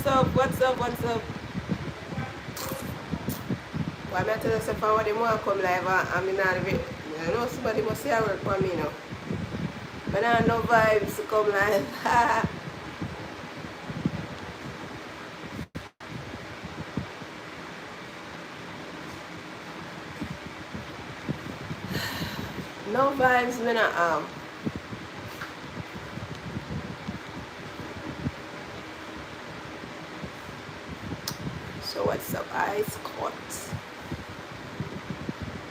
up? What's up? What's up? Why am I tell us if I want them to come live? I mean, I know somebody must say I work for me now. But I have no vibes to come live. No vibes, me not have. So what's up, ice cut?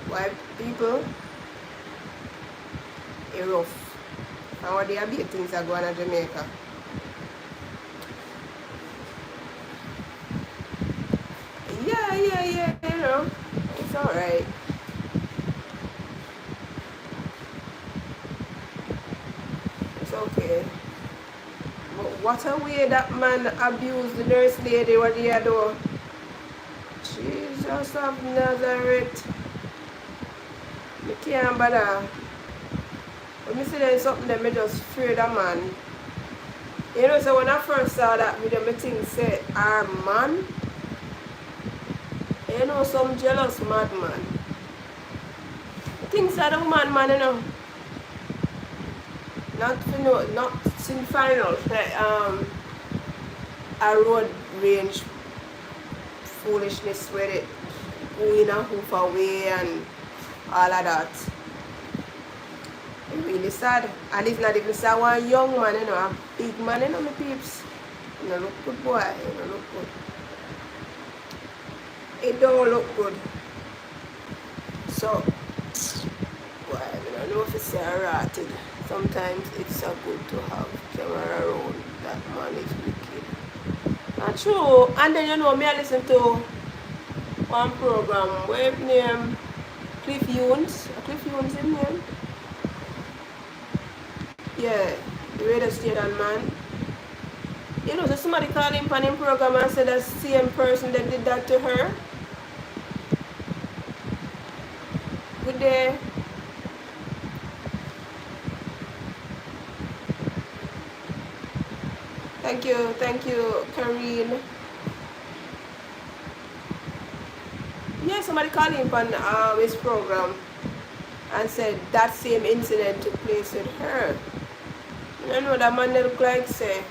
Why people? It's rough. How are the big things are going on Jamaica? Yeah, you know. It's alright. It's okay. But what a way that man abused the nurse lady, what he do? Jesus of Nazareth. I can't bother. When I see there's something that I just afraid of man. You know, so when I first saw that video, I think say, our man, you know, some jealous madman. I think that the woman, man, you know, not to know, not in final, like, a road range foolishness with it, going a hoof away and all of that. It's really sad. And it's not even sad one young man, you know, a big man, you know, my peeps. You know, look good, boy. You know, look good. It don't look good. So, boy, I don't know if it's rotted. Sometimes it's so good to have camera around. That man is wicked. Not true. And then, you know, me I listen to one program where named Cliff Yunes. Cliff Yunes in name? Yeah, the radio station man. You know, so somebody called him on him program and said that's the same person that did that to her. Good day. Thank you, Karine. Yeah, somebody called him on his program and said that same incident took place with her. I know that man look like say.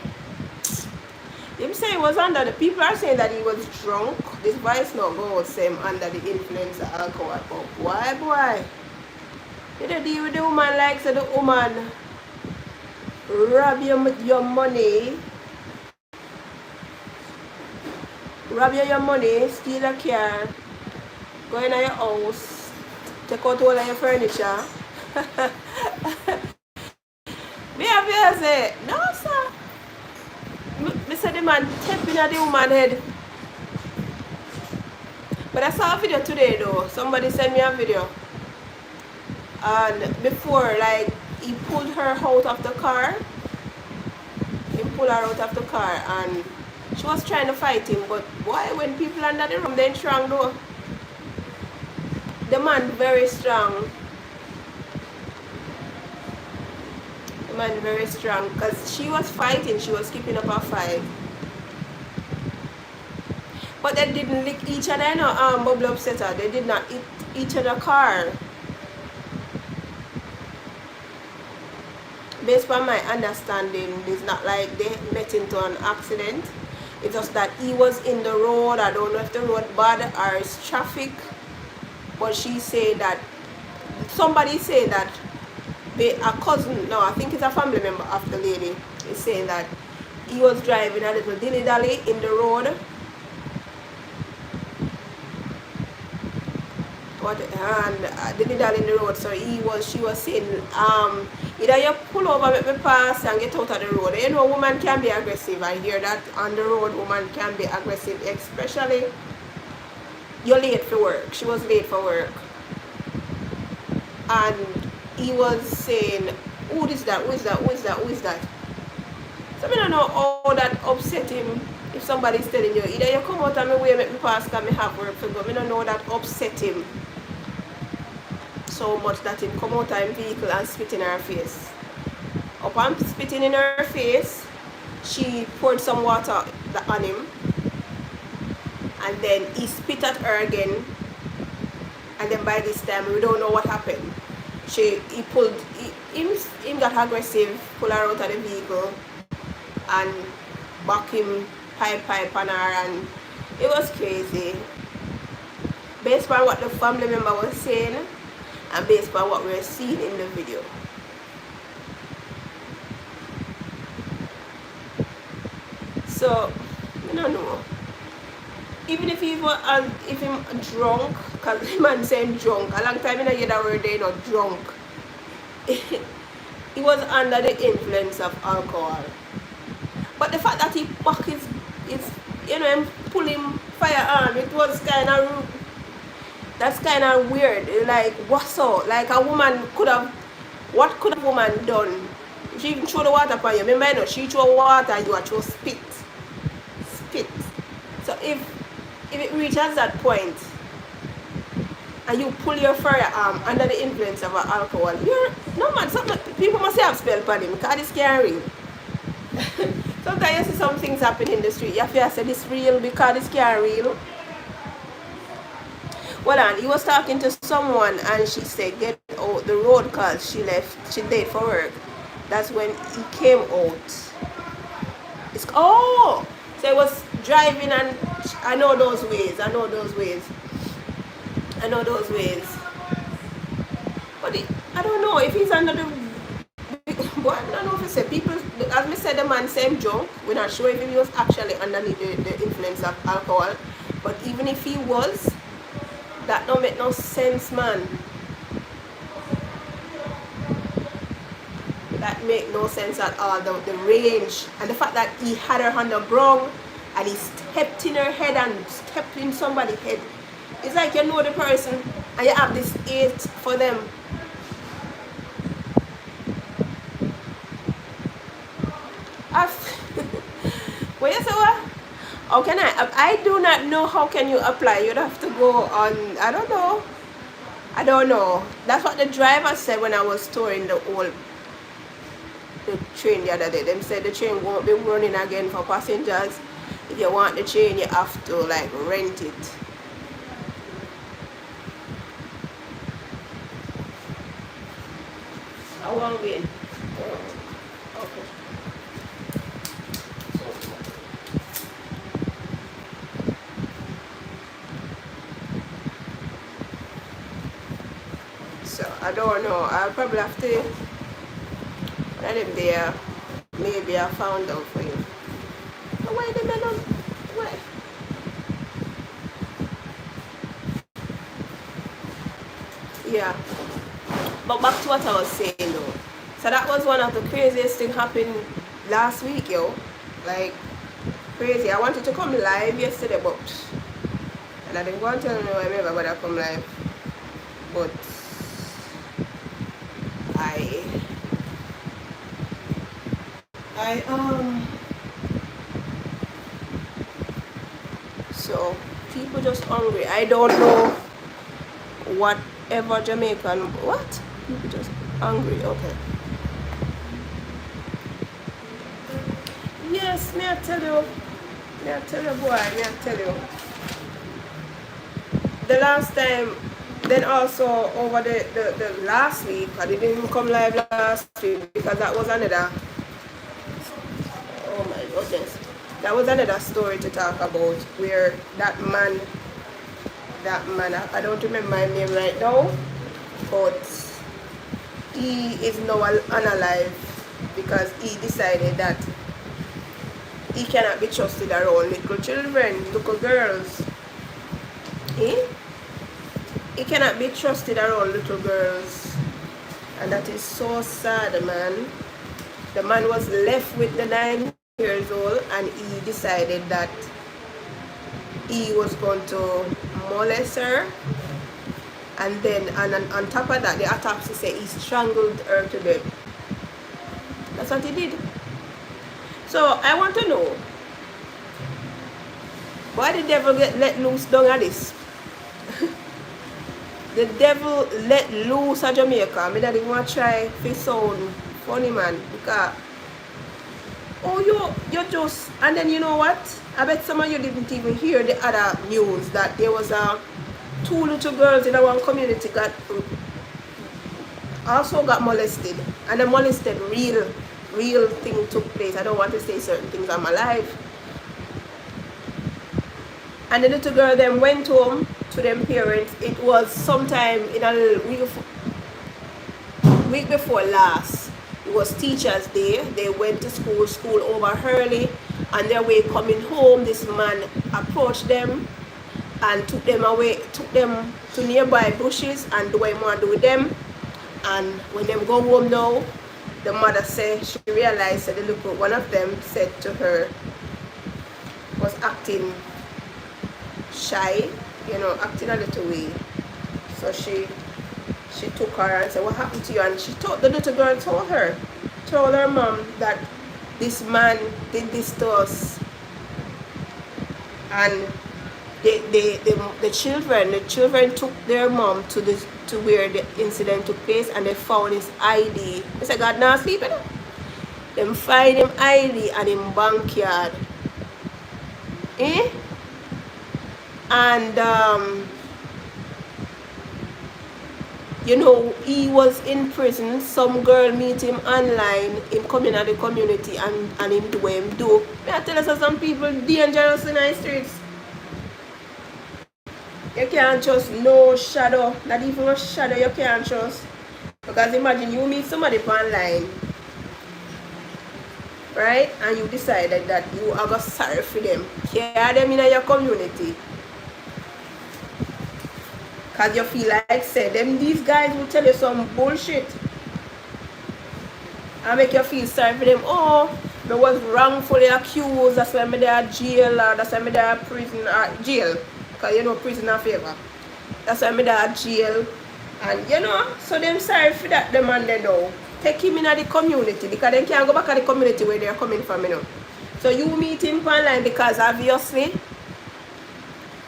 Him say he was under the people are saying that he was drunk. This voice not go same under the influence of alcohol. But boy. You don't deal with the woman like so the woman rob your money. Rob your money, steal a car, go in your house, take out all of your furniture. Me have you say, no sir. Me say the man tapping at the woman head. But I saw a video today though. Somebody sent me a video. And before, like, he pulled her out of the car. He pulled her out of the car and she was trying to fight him, but why when people under the room, they're strong though. The man very strong. The man very strong because she was fighting, she was keeping up a fight. But they didn't lick each other, you know, bubble upset her. They did not eat each other car. Based on my understanding, it's not like they met into an accident. It's just that he was in the road. I don't know if the road bad or it's traffic. But she said that, somebody said that a cousin, no, I think it's a family member of the lady, is saying that he was driving a little dilly-dally in the road. And dilly-dally in the road, so she was saying, either you pull over, make me pass and get out of the road. You know, woman can be aggressive. I hear that on the road, woman can be aggressive, especially you're late for work. She was late for work. And he was saying, who is that? Who is that? Who is that? Who is that? So I don't know how that upset him. If somebody's telling you, either you come out of my way, make me pass because I have work to go. I don't know that upset him so much that him come out of his vehicle and spit in her face. Upon spitting in her face, she poured some water on him, and then he spit at her again, and then by this time we don't know what happened. Him got aggressive, pull her out of the vehicle, and back him pipe on her, and it was crazy. Based on what the family member was saying, and based on what we're seeing in the video. So, I don't know. Even if he was, if him drunk, because the man saying drunk, a long time in a year that word they not drunk. He was under the influence of alcohol. But the fact that he back his you know, him pull him firearm, it was kind of, that's kind of weird. Like, what's so? Like a woman could have, what could a woman done? She even throw the water upon you. Remember, you know, she throw water and you are throw spit. So if it reaches that point and you pull your firearm under the influence of alcohol, you're no man. People must have spell upon him because it's scary. Sometimes you see some things happen in the street. You have to say this real because it's real. Well, and he was talking to someone and she said get out the road because she late for work. That's when he came out. So he was driving, and I know those ways. But I don't know if he's under the, but I don't know if he said people, as we said, the man same drunk. We're not sure if he was actually underneath the influence of alcohol. But even if he was, that don't make no sense, man. That make no sense at all. The range and the fact that he had her on the ground and he stepped in her head and stepped in somebody's head. It's like you know the person and you have this hate for them. Well, you say what? How can I do not know how can you apply. You'd have to go on, I don't know. That's what the driver said when I was touring the train the other day. Them said the train won't be running again for passengers. If you want the train, you have to like rent it. How long we in? Okay. So I don't know. I'll probably have to let him there. Maybe I found out for you. But wait a minute. Wait. Yeah. But back to what I was saying though. So that was one of the craziest things happened last week, yo. Like crazy. I wanted to come live yesterday, but and I didn't want to know whenever but I come live. But so people just hungry. I don't know whatever Jamaican what? People just hungry, okay. Yes, may I tell you boy. The last time, then also over the last week, I didn't even come live last week because that was another, oh my goodness, that was another story to talk about where that man, I don't remember his name right now, but he is now unalive because he decided that he cannot be trusted around little children, little girls. He cannot be trusted around little girls, and that is so sad, man. The man was left with the 9 years old and he decided that he was going to molest her, and then on top of that the autopsy said he strangled her to death. That's what he did. So I want to know why the devil get let loose down at this. The devil let loose at Jamaica. I don't even want to try to sound funny, man, because Oh, you just, and then you know what? I bet some of you didn't even hear the other news that there was two little girls in our community also got molested, and the molested real thing took place. I don't want to say certain things. I'm alive. And the little girl then went home to them parents. It was sometime in a week before last. It was Teachers' Day. They went to school over early. On their way coming home, this man approached them and took them to nearby bushes and do what he want to do with them. And when they go home now, the mother said she realized that one of them said to her, was acting shy, acting a little way. So she took her and said, what happened to you? And the little girl told her mom that this man did this to us. And the children took their mom to where the incident took place, and they found his ID. They said, God not sleeping. Them find him ID and him backyard. And he was in prison. Some girl meet him online, him coming at the community and him do what him do. I tell us some people dangerous in the streets. You can't trust no shadow, not even a shadow you can't trust. Because imagine you meet somebody online, right? And you decided that you are going to sorry for them. Care them in your community. Because you feel like, say, these guys will tell you some bullshit. And make you feel sorry for them. Oh, I was wrongfully accused, that's why I'm there at jail, or that's why I'm there at prison, or jail. Because prison a favor. That's why I'm there at jail. And so them sorry for that, the man they know. Take him in the community, because they can't go back to the community where they're coming from, So you meet him online because obviously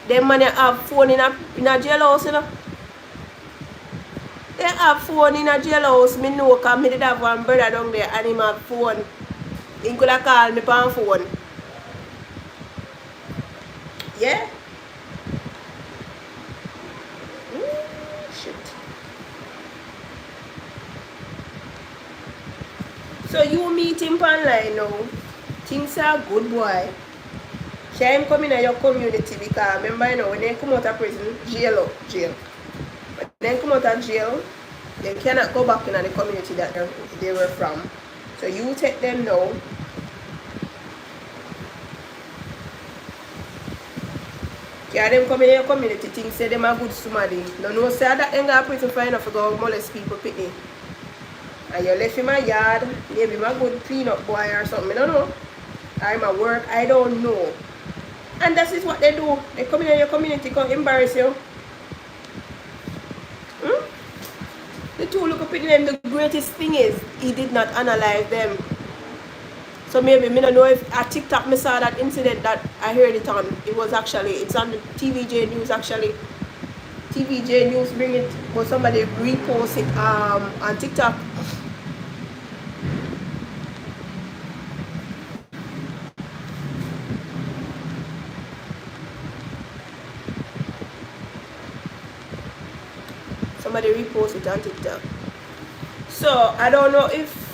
them man have phone in a jailhouse, They have phone in a jailhouse, me know, because me did have one brother down there and him have phone. He could have called me on phone. Yeah? Shit. So you meet him online now. Things are good, boy. Share him coming in your community because remember, when they come out of prison, jail. When they come out of jail, they cannot go back in the community that they were from. So you take them now. Yeah, them come in your community, think say them are good somebody. No, say that ain't got prison for enough to go molest people pitney. And you left him a yard, maybe my good clean up boy or something, I don't know. I'm at work, I don't know. And that is what they do. They come in your community, come embarrass you. The two look up at them, the greatest thing is, he did not analyze them. So maybe, I don't know if at TikTok I saw that incident that I heard it on. It's on the TVJ News actually. TVJ News bring it, but somebody repost it on TikTok. Somebody repost it on TikTok. So I don't know if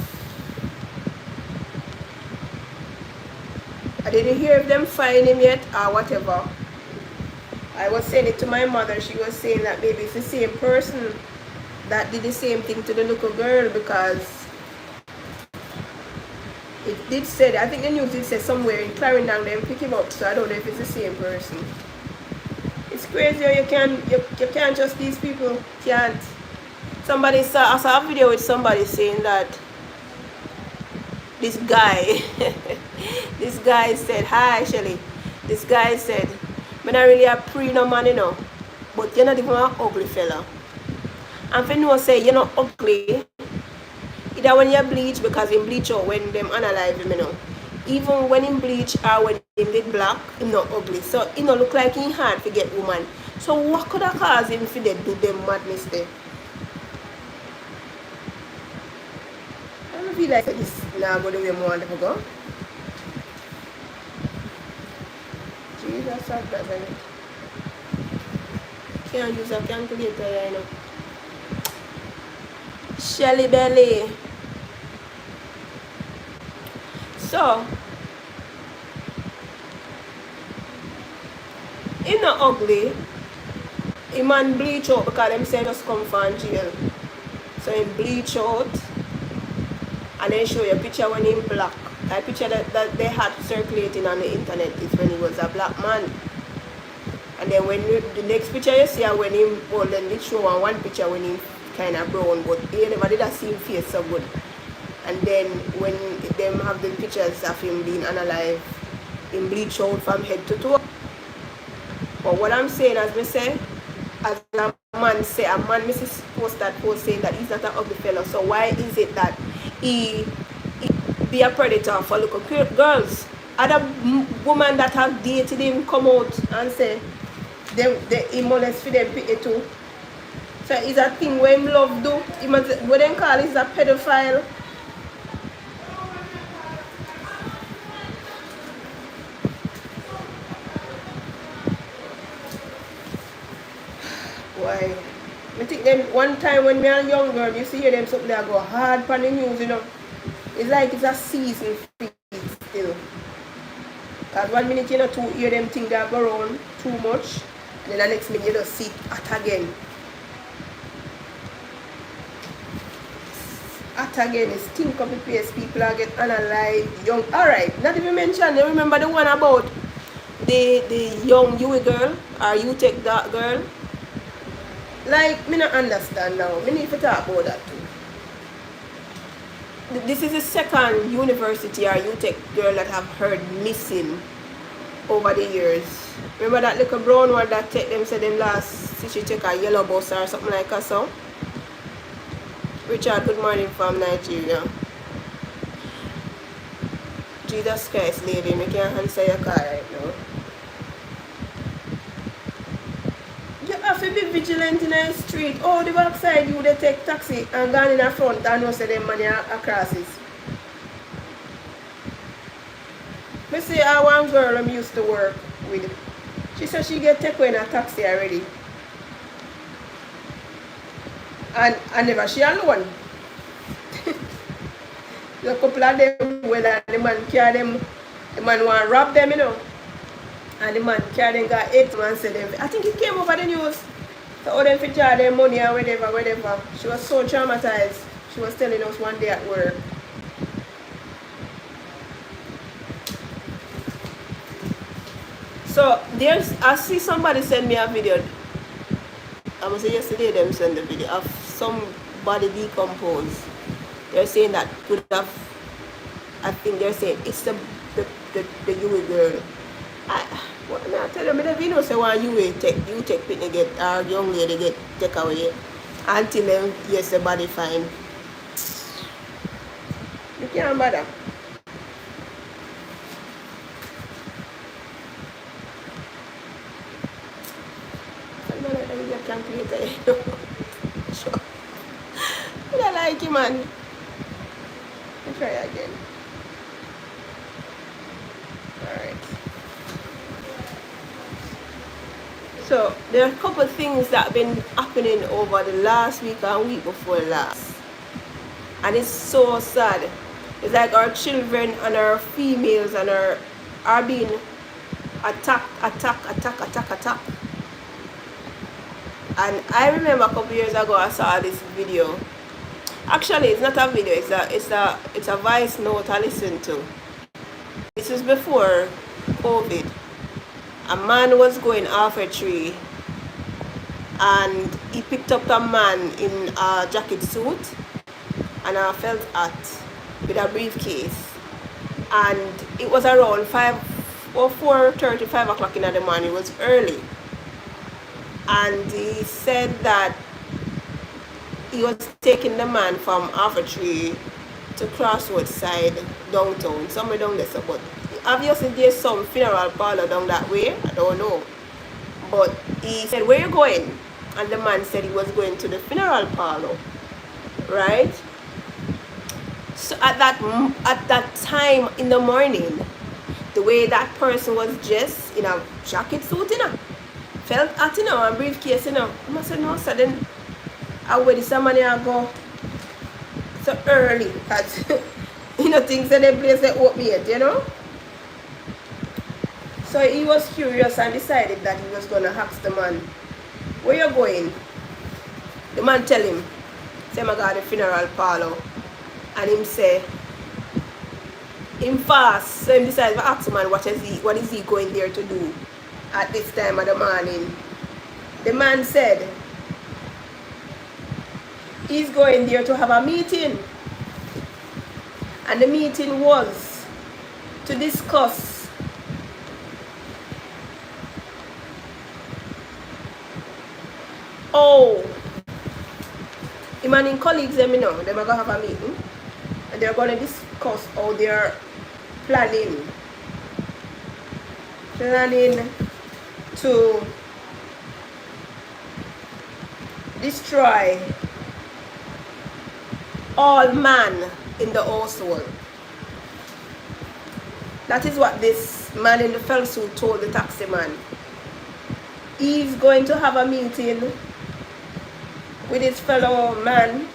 I didn't hear if them find him yet or whatever. I was saying it to my mother. She was saying that maybe it's the same person that did the same thing to the little girl, because it did say, I think the news did say somewhere in Clarendon they pick him up. So I don't know if it's the same person. It's crazy how you can't trust these people. Can't. I saw a video with somebody saying that this guy said, hi Shelly, this guy said, I'm not really a pre no man, but you're not even an ugly fella. And if you say you're not ugly, either when you bleach, because in bleach or when them analyze him, even when in bleach or when he did black, he's not ugly. So he don't look like he hard to get woman. So what could have caused him to do them madness there? I don't feel like this now go the way I want to go. Jesus, can't use a calculator, you know. Shelly Belly. So, he not ugly. He man bleach out because them say just come from jail. So he bleach out and then show you a picture when he black. A picture that they had circulating on the internet is when he was a black man. And then when the next picture you see when him, well then they show one picture when he kind of brown, but he never did see him face so good. And then when them have the pictures of him being unalive, him bleach out from head to toe. But what I'm saying, as we say, as a man misses post that post saying that he's not an ugly fellow. So why is it that he be a predator for little girls? Other women that have dated him come out and say he molest for them pity too. So it's a thing where him love do. He must, what they call is a pedophile. Why? I think them one time when me a young girl, you see them something that go hard on the news, you know. It's like it's a season feed still. Because 1 minute you know to hear them think that go around too much, and then the next minute you just see it at again. At again, it's stink up the place, people are getting unalive, young. Alright, not even mention, you remember the one about the young Yui girl, or you take that girl? Like, me not understand now. Me need to talk about that too. This is the second university or UTech girl that have heard missing over the years. Remember that little brown one that take them, said them last, she take a yellow bus or something like that, so? Richard, good morning from Nigeria. Jesus Christ, lady, me can't answer your call right now. You have to be vigilant in the street. Oh, the backside you they take taxi and gone in the front and know say them money crosses. Me see one girl I'm used to work with. She said she get taken in a taxi already. And never she alone. The couple of them where the man carry them, the man want to rob them, you know. And the man carry them got 8 months said them. I think it came over the news. So all them for charge their money or whatever. She was so traumatized. She was telling us one day at work. So I see somebody send me a video. I must say yesterday them send the video of somebody decomposed. They're saying that could have, I think they're saying it's the Yui girl. I tell them, if you know say one you take picnic get our young lady get take away until them yes the body fine. You can't bother. Sure. I like you, man. Let's try again. Alright. So there are a couple of things that have been happening over the last week and week before last. And it's so sad. It's like our children and our females and are being attacked. And I remember a couple years ago I saw this video. Actually, it's not a video. It's a voice note I listened to. This was before COVID. A man was going off a tree, and he picked up a man in a jacket suit and a felt hat with a briefcase. And it was around 4:30, 5 o'clock in the morning. It was early. And he said that he was taking the man from Tree to Crossroads side downtown, somewhere down there. But obviously there's some funeral parlor down that way, I don't know. But he said, where are you going? And the man said he was going to the funeral parlor, right? So at that time in the morning, the way that person was dressed in a jacket suit, you know, felt hot, you know, and briefcase, you know. I said, no, so then I wear this money I go so early, because, you know, things that they place they open yet, you know. So he was curious and decided that he was going to ask the man, where you going? The man tell him, say, I got the funeral parlor. And him say, him fast. So he decided to ask the man, what is he going there to do at this time of the morning? The man said, he's going there to have a meeting. And the meeting was to discuss him and his colleagues, them, you know, they're going to have a meeting. And they're going to discuss how they're planning to destroy all man in the household. That is what this man in the fell suit told the taxi man. He's going to have a meeting with his fellow man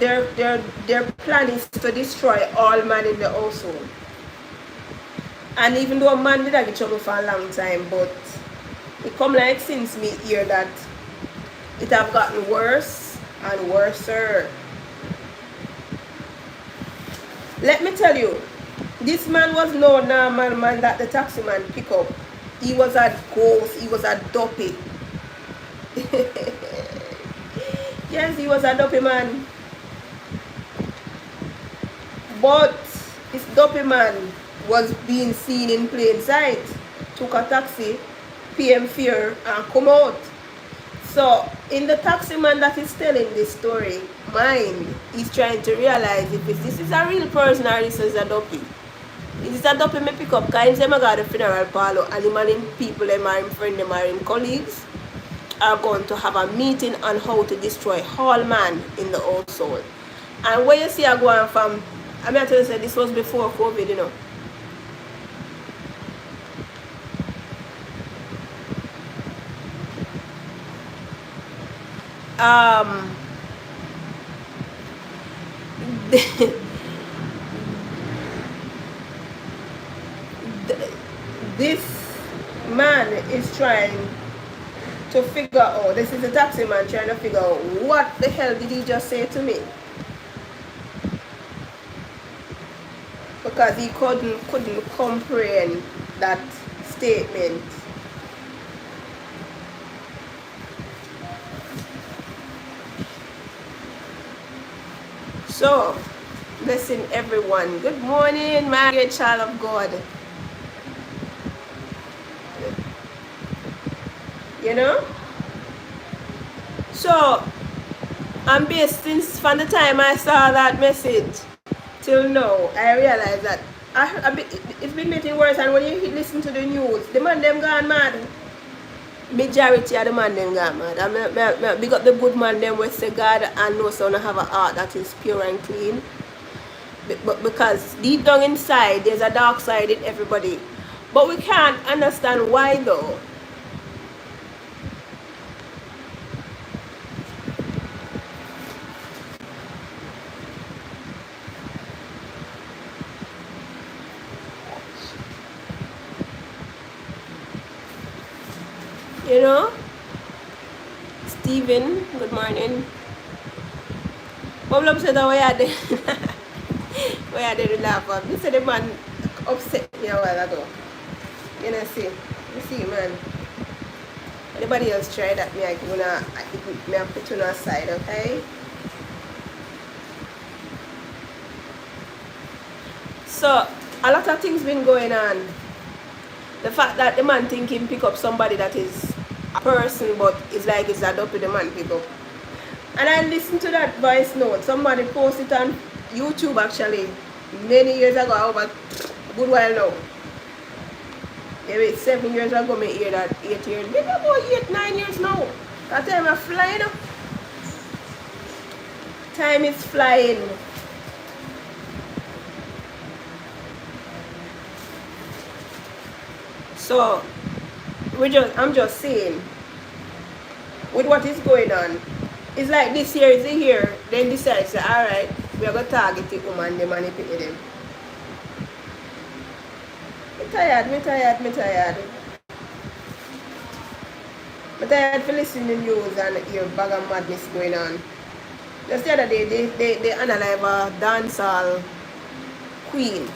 their plan is to destroy all man in the household. And even though a man did get trouble for a long time, but it come like since me hear that it have gotten worse and worser. Let me tell you, this man was no normal man that the taxi man pick up. He was a ghost, he was a dopey. Yes, he was a dopey man. But this dopey man was being seen in plain sight. Took a taxi, pay him fare, and come out. So, in the taxi man that is telling this story, mind, he's trying to realize if this is a real person or this is a dopey. If it's a dopey me pick up, because he said I got a funeral parlor, and him and him people, them are him friends, them are him colleagues, are going to have a meeting on how to destroy all man in the household. And when you see I going from, I mean I tell you, this was before COVID, you know. This man is trying to figure out, this is the taxi man trying to figure out what the hell did he just say to me, because he couldn't comprehend that statement. So, blessing everyone. Good morning, my dear child of God. You know? So, I'm based since from the time I saw that message till now, I realized that it's been getting worse. And when you listen to the news, the man them gone mad. Majority of the man them gone mad. I big up the good man them with say God and know so have a heart that is pure and clean. But because deep down inside there's a dark side in everybody. But we can't understand why though. You know, Stephen, good morning. Problem said, why are they laugh at? This is the man upset me a while ago. You know, see, man. Anybody else try that? Me, I put you on side, okay? So, a lot of things been going on. The fact that the man think him pick up somebody that is a person, but it's like it's a dopey the man pick up. And I listened to that voice note. Somebody posted on YouTube actually many years ago, over a good while now. Maybe 7 years ago, me hear that 8 years. Maybe about 8-9 years now. That time I'm flying up. Time is flying. So I'm just saying, with what is going on, it's like this year is the year, then decide say, alright, we are gonna target the woman, the manipulate them. Me tired. I'm tired for listening to news and hear bag of madness going on. Just the other day, they analyze a dancehall queen,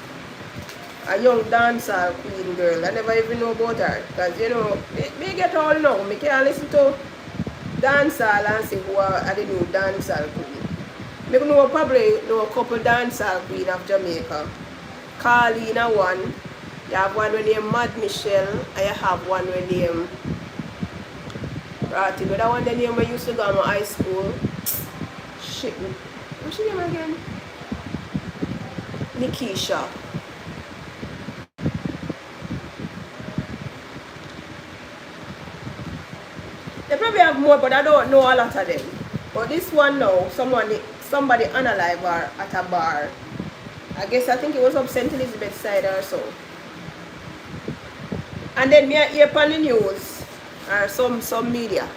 a young dancehall queen girl. I never even know about her. Because, you know, me get all now. Me can't listen to dancehall and say who are the new dancehall queen. Me probably know a couple dancehall queen of Jamaica. Carlina one. You have one with name Mad Michelle, and you have one with name Right, that one the name we used to go to high school. Shit. What's your name again? Nikisha. They probably have more, but I don't know a lot of them. But this one now, somebody unalive her at a bar. I think it was up St. Elizabeth side or so. And then me hear on the news or some media.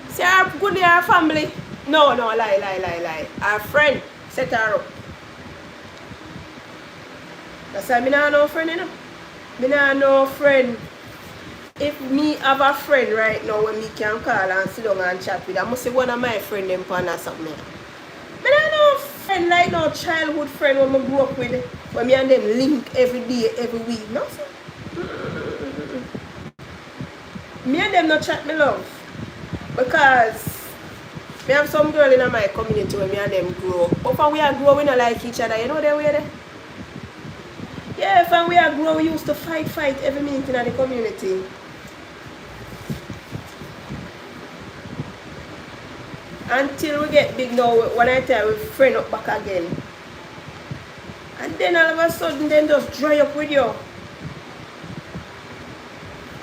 Say her good day, her family. No, lie. Her friend set her up. That's why I don't know friend, you know. I don't know friend. If me have a friend right now when me can call and sit down and chat with, I must say one of my friends them pan or something. I don't know friend like no childhood friend when I grew up with, when me and them link every day, every week. No, sir. Me and them not chat me love. Because me have some girl in my community where me and them grow. But when we are grow, we not like each other. You know that way there? Yeah, when we are grow, we used to fight every minute in the community. Until we get big now, when I tell we friend up back again. And then all of a sudden, then just dry up with you.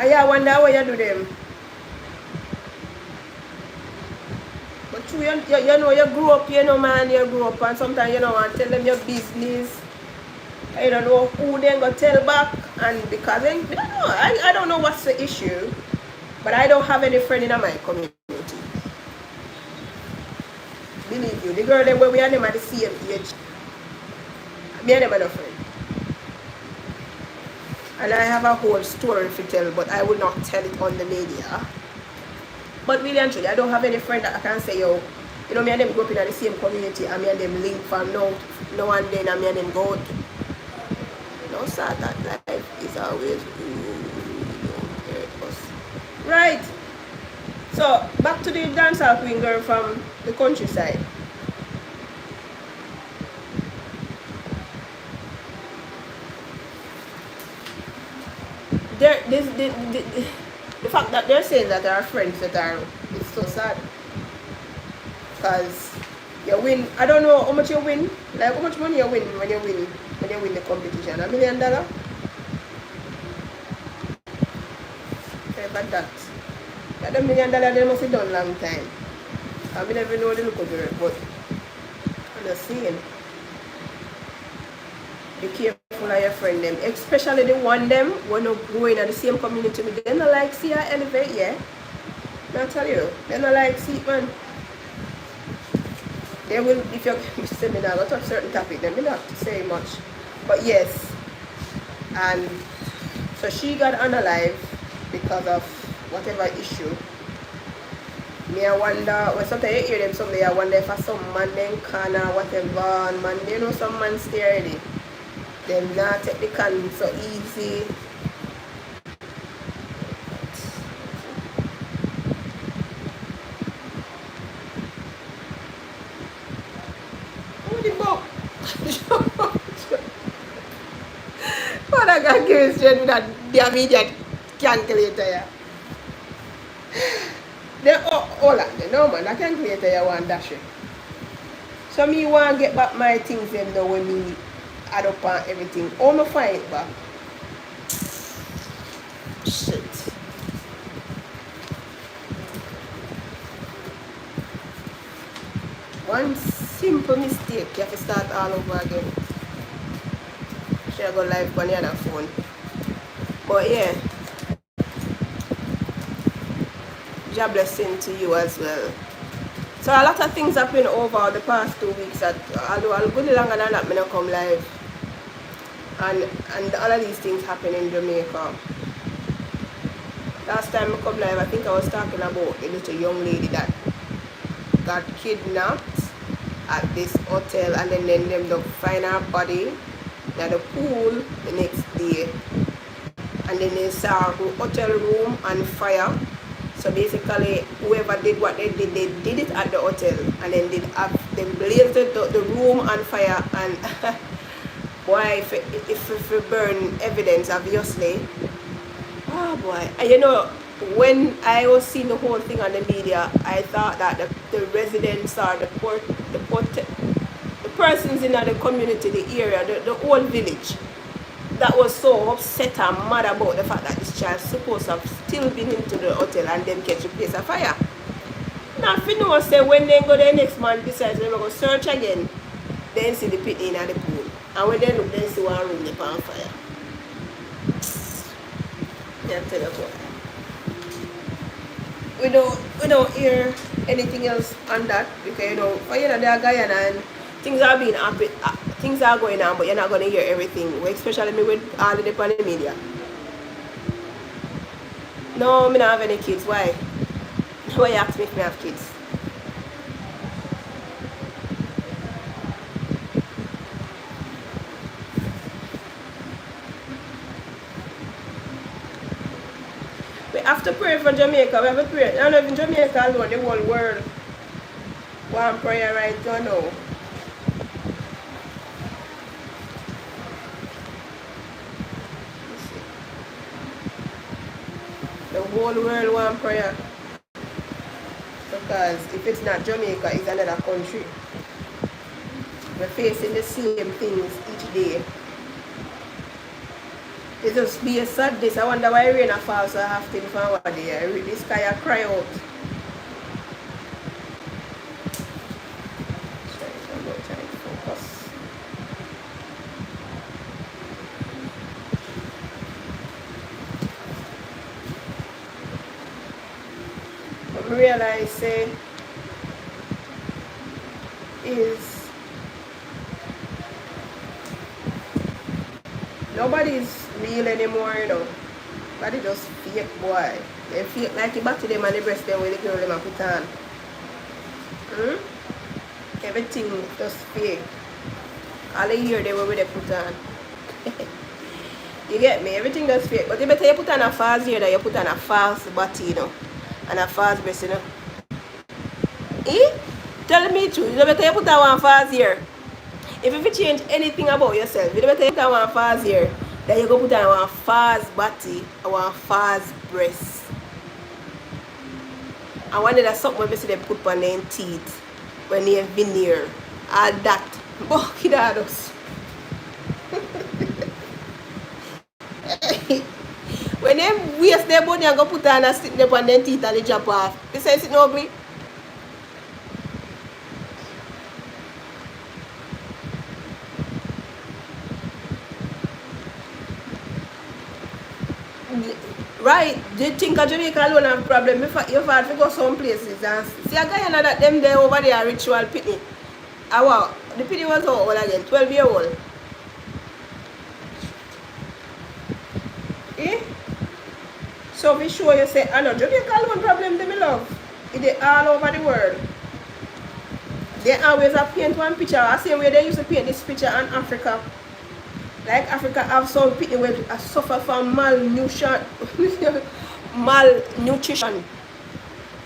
And you wonder what you do them. But you know, you grew up, you know, man, you grew up, and sometimes you don't want to tell them your business. I don't know who then go tell back, and because I don't know, I don't know what's the issue, but I don't have any friend in my community. Believe you, the girl them where we are them at the same age, me and them are no friend. And I have a whole story to tell, but I will not tell it on the media. But really and truly, I don't have any friend that I can say, yo, you know, me and them grew up in the same community, and me and them link from now and then, and me and them go out. No, sir, that life is always right. So back to the dancehall queen girl from the countryside. The fact that they're saying that there are friends that are, it's so sad. Because you win, I don't know how much you win, like how much money you win when you win the competition. $1 million? Okay, but that $1 million they must have done long time. I never know the look of it, but I'm just saying. Be careful of your friend them, especially the one them when you go in the same community with them. They don't like see her elevate, yeah. I tell you, they don't like see it, man. They will, if you say me now, go touch certain topic, then we not have to say much. But yes, and so she got unalive because of whatever issue. Me I wonder, when sometimes you hear them someday, I wonder if some man then can or whatever, and man, you know some man stay ready. Them not take the can so easy. Oh, the book. What I got give is just that the immediate calculator. Yeah. Then all that, no man, that calculator you want dash it. So me want to get back my things them though when me add up on everything. All my find it back. Shit. One simple mistake, you have to start all over again. Should I go live on the other phone? But yeah, God blessing to you as well. So a lot of things happen over the past 2 weeks. That although I'll go longer than that, me not come live, and all of these things happen in Jamaica. Last time I come live, I think I was talking about a little young lady that got kidnapped at this hotel, and then them find her body at the pool the next day, and then they saw her hotel room on fire. So basically, whoever did what they did it at the hotel, and then they blazed the room on fire. And boy, if we burn evidence, obviously, oh boy. And you know, when I was seeing the whole thing on the media, I thought that the residents or the persons in the community, the area, the whole village, that was so upset and mad about the fact that this child supposed to have still been into the hotel and then catch a place of fire. Now if you know, say when they go there next month, besides they're going to search again, then see the pit in the pool. And when they look, then see one room they on fire. Yeah, tell you what. We don't hear anything else on that, because you know, they're Guyana and things are being happy. Things are going on, but you're not going to hear everything, especially me with all the on the media. No, me don't have any kids. Why? Why you ask me if I have kids? We have to pray for Jamaica. We have to pray. I don't know if in Jamaica alone, the whole world want prayer right now. The whole world want prayer, because if it's not Jamaica, it's another country. We're facing the same things each day. It just be a sad day. I wonder why rain falls so often from over there. This guy cry out. Trying to focus. What I realize say is nobody's real anymore, you know. Nobody just fake, boy. They fake like you back to them and the breast them with the girl them and put on. Everything just fake. All the year they were with they put on. You get me? Everything just fake. But you better you put on a false ear that you put on a false body, you know. And a false breast, you know. Tell me the truth. You better you put on one false ear. If you change anything about yourself, you better put on one false ear, then you go put on one false body or one false breast. I wonder that something when you see them put on their teeth when they have veneer. All that. Buck it out us. When they waste their body and go put on and stick them on their teeth and they drop off. You say it's not ugly? Right, do you think Jamaica alone have a problem? You've had to go some places and see a guy that them there over there ritual pitney. Wow, the pitney was how old again? 12-year-old. So be sure you say, I know Jamaica alone problem they love. It's all over the world. They always have paint one picture. The same way they used to paint this picture in Africa. Like Africa have some people who suffer from malnutrition.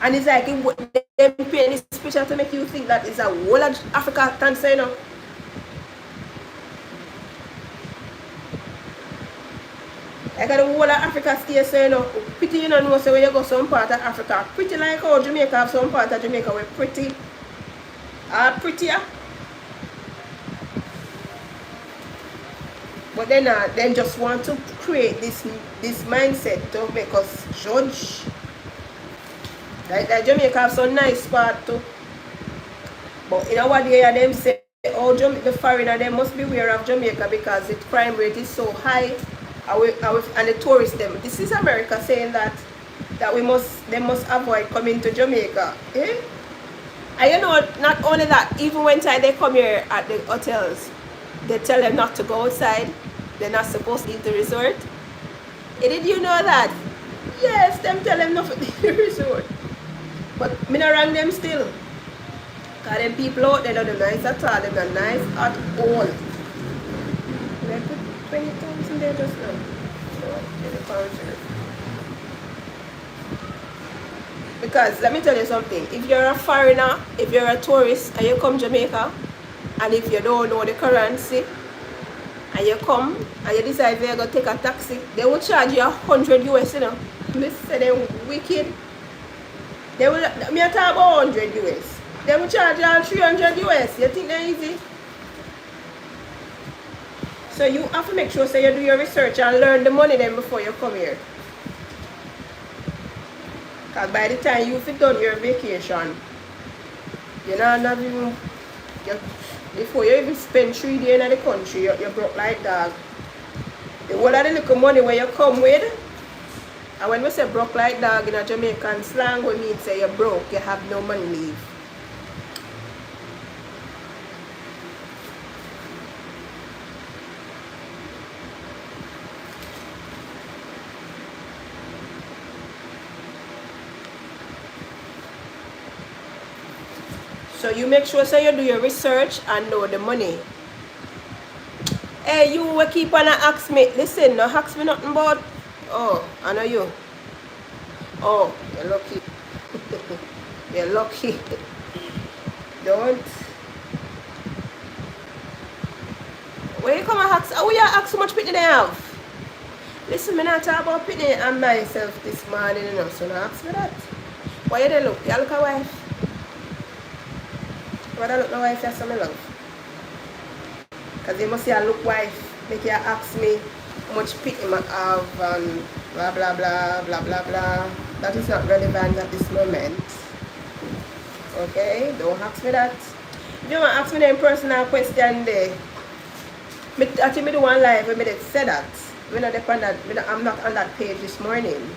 And it's like they paint this picture to make you think that it's a whole of Africa cancer, you know. Like the whole of Africa stays, so you know, pretty you know, so when you go some part of Africa, pretty like how Jamaica have some part of Jamaica where pretty prettier. But then just want to create this mindset to make us judge. Like Jamaica have some nice part too. But in our day them say, oh, the foreigner they must be aware of Jamaica because its crime rate is so high. And the tourists them. This is America saying that they must avoid coming to Jamaica. Eh? And you know, not only that, even when time they come here at the hotels, they tell them not to go outside. They're not supposed to leave the resort. Did you know that? Yes, them tell them not to leave the resort. But me not wrong them still. Because them people out there, they're not nice at all. They're not nice at all. Did I put 20,000 there just now? No, in the counter. Because let me tell you something. If you're a foreigner, if you're a tourist and you come to Jamaica, and if you don't know the currency, and you come and you decide you're going to take a taxi, they will charge you 100 US, you know. Listen, they're wicked. They will, me talk about 100 US. They will charge you 300 US. You think they're easy? So you have to make sure so you do your research and learn the money then before you come here. Because by the time you've done your vacation, you know, not even, before you even spend 3 days in the country, you're broke like dog. The whole of the little money where you come with, and when we say broke like dog in a Jamaican slang, we mean say you're broke, you have no money leave. So you make sure so you do your research and know the money. Hey, you will keep on ask me. Listen, no ask me nothing about. Oh, I know you. Oh, you're lucky. You're lucky. Don't. Where you come and ask? Oh, you ask so much pity they have. Listen, me not talk about pity and myself this morning, you know. So no ask me that. Why you they look? You look a wife. Why I look no wife you me love? Because you must see a look wife. Make you ask me how much pity I have and blah blah blah blah blah blah. That is not relevant at this moment. Okay? Don't ask me that. If you want to ask me the personal question there, I think I do one live where I say that. I'm not on that page this morning.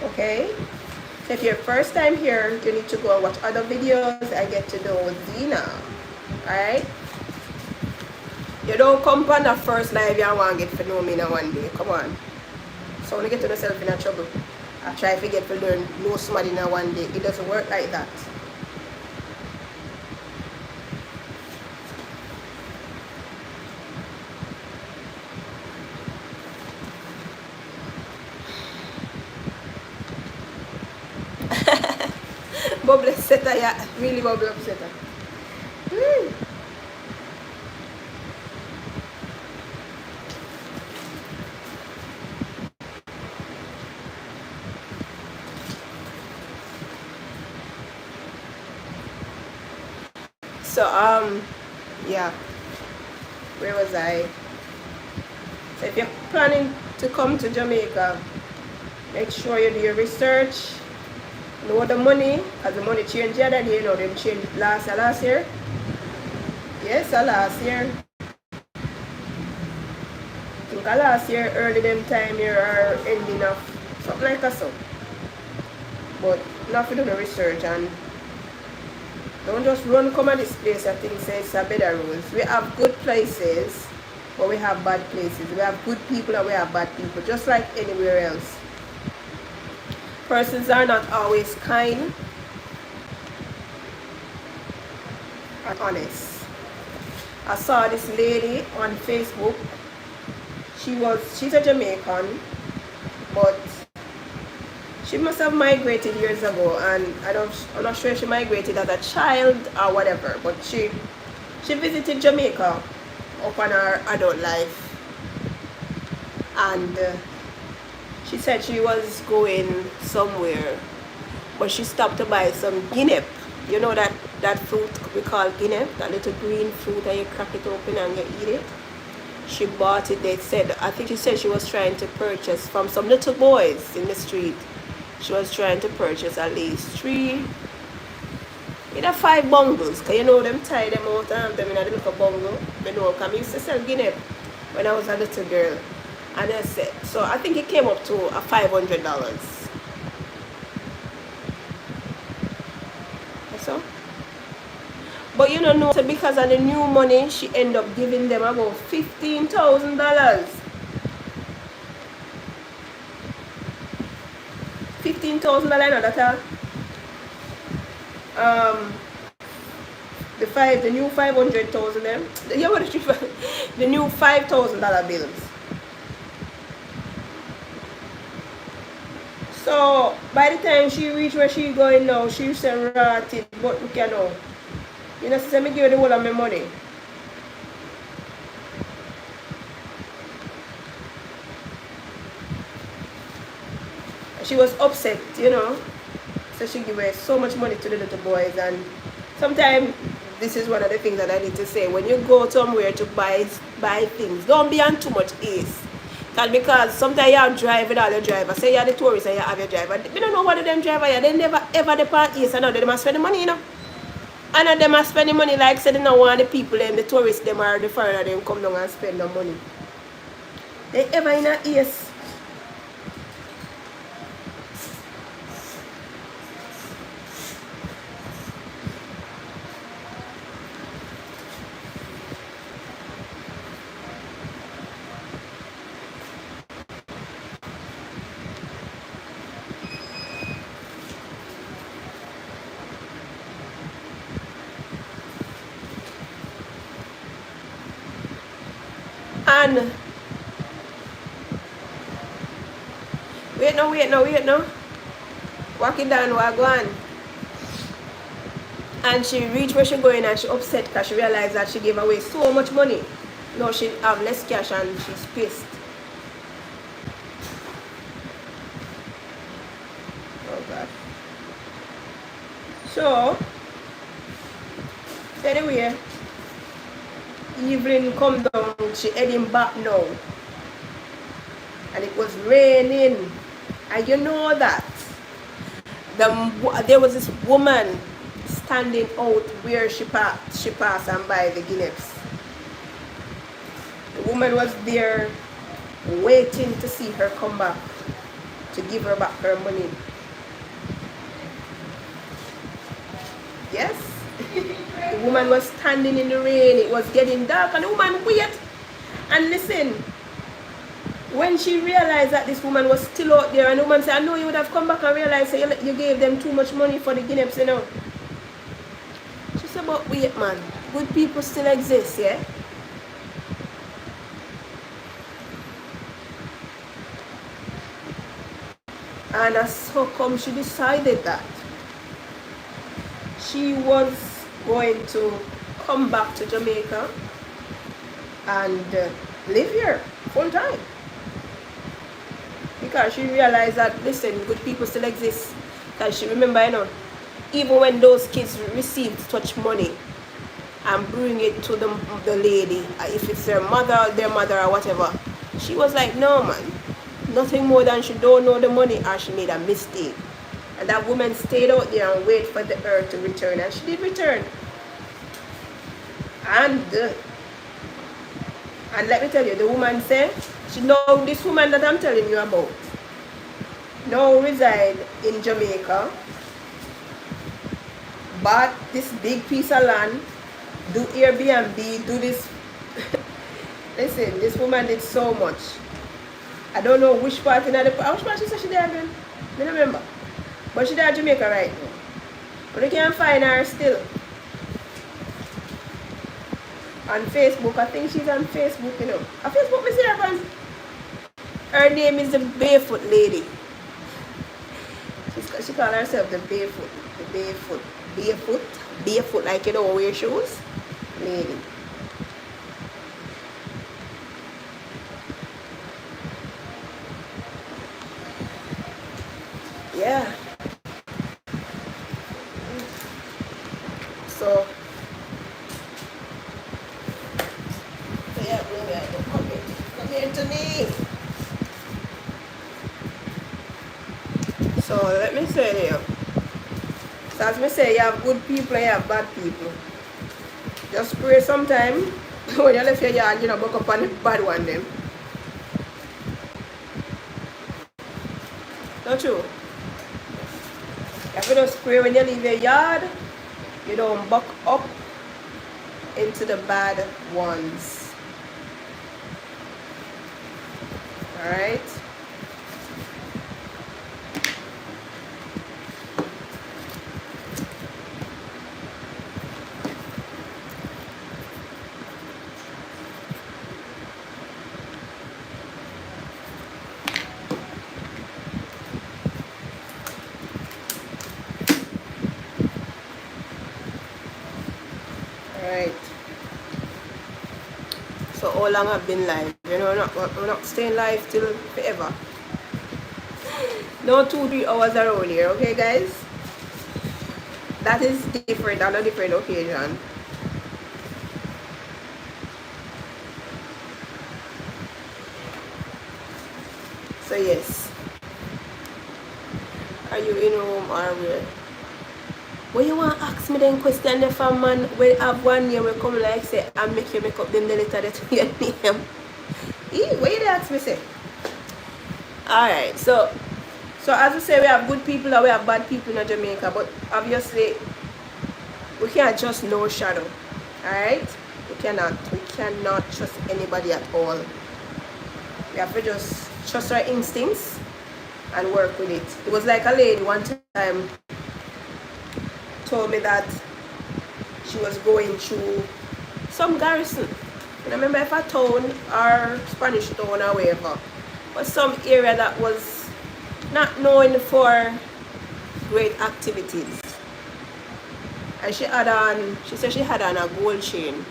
Okay? So if you're first time here, you need to go and watch other videos I get to know Zena. Alright? You don't come on the first live you want to get to know me in one day. Come on. So when you get to yourself in a trouble, I try to get to learn know somebody in one day. It doesn't work like that. Bubble setter, yeah, really bubble setter. So yeah, where was I? So if you're planning to come to Jamaica, make sure you do your research. Know the money, because the money changed the other day, you know, them changed last year. Yes, last year. I think last year, early them time here are ending up something like that. So. But not to do the research and don't just run come at this place I think say it's a better rules. We have good places, but we have bad places. We have good people and we have bad people, just like anywhere else. Persons are not always kind and honest. I saw this lady on Facebook. She's a Jamaican, but she must have migrated years ago, and I'm not sure if she migrated as a child or whatever, but she visited Jamaica upon her adult life, and she said she was going somewhere, but she stopped to buy some guinea. You know that fruit we call guinea, that little green fruit that you crack it open and you eat it. She bought it. I think she said she was trying to purchase from some little boys in the street. She was trying to purchase at least 3, either 5 bungles, because you know them tie them out and have them in a little bungle. You know, because I used to sell guinea when I was a little girl. And I said, so I think it came up to a $500. So, but you know, so because of the new money, she ended up giving them about $15,000. $15,000, no, that the new 500,000 them. Yeah, what is the new $5,000 bills. So by the time she reached where she going now, she said rotted, but we can know. You know, she said me give her the whole of my money. She was upset, you know. So she gave away so much money to the little boys, and sometimes this is one of the things that I need to say. When you go somewhere to buy things, don't be on too much ease. Because sometimes you have drive with all your driver. Say you're the tourist and you have your driver. We don't know what of them driver are. They never ever depart east, and now they must spend the money, you know. And they must spend the money like say they don't want the people and the tourists them or the foreigner them come down and spend the money. They ever in a east. And wait no. Walking down Wagwan. And she reached where she going and she upset because she realized that she gave away so much money. Now she have less cash and she's pissed. Oh God. So anyway, evening come down, she heading back now. And it was raining. And you know that there was this woman standing out where she passed and buy the guineas. The woman was there waiting to see her come back to give her back her money. Yes. The woman was standing in the rain. It was getting dark and the woman wait. And listen, when she realized that this woman was still out there, and the woman said, I know you would have come back and realized that you gave them too much money for the guineas, you know. She said, but wait man, good people still exist, yeah? And so come she decided that she was going to come back to Jamaica and live here full time. Because she realized that, listen, good people still exist. Because she remember, you know, even when those kids received such money and bring it to the lady, if it's their mother or whatever, she was like, no man, nothing more than she don't know the money or she made a mistake. And that woman stayed out there and waited for the earth to return, and she did return. And let me tell you, the woman said, she know this woman that I'm telling you about now reside in Jamaica, bought this big piece of land, do Airbnb, do this. Listen, this woman did so much. I don't know which part in the which part she said she did again. I don't remember. But she there in Jamaica right now. But you can't find her still. On Facebook, I think she's on Facebook, you know. On Facebook, me see her friends. Her name is the Barefoot Lady. She calls herself the Barefoot. The Barefoot, like you don't wear shoes. Lady. Yeah. So yeah, come here to me. So let me say to you. So as me say, you have good people and you have bad people. Just pray sometime when you left your yard, you know, buck up on the bad one them. Not true. You have to just spray when you leave your yard. You don't buck up into the bad ones. Alright? Alright. So how long I've been live? You know, we're not staying live till forever. No 2-3 hours around here, okay guys? That is different on a different occasion. So yes. Are you in home or where? When you want to ask me then question if a man will have 1 year will come like say and make you make up them the letter that your name. What you ask me say? Alright, so as we say, we have good people and we have bad people in Jamaica, but obviously we can't trust no shadow. Alright? We cannot trust anybody at all. We have to just trust our instincts and work with it. It was like a lady one time told me that she was going through some garrison. I don't remember if a town or Spanish town or wherever, but some area that was not known for great activities. And she said she had on a gold chain.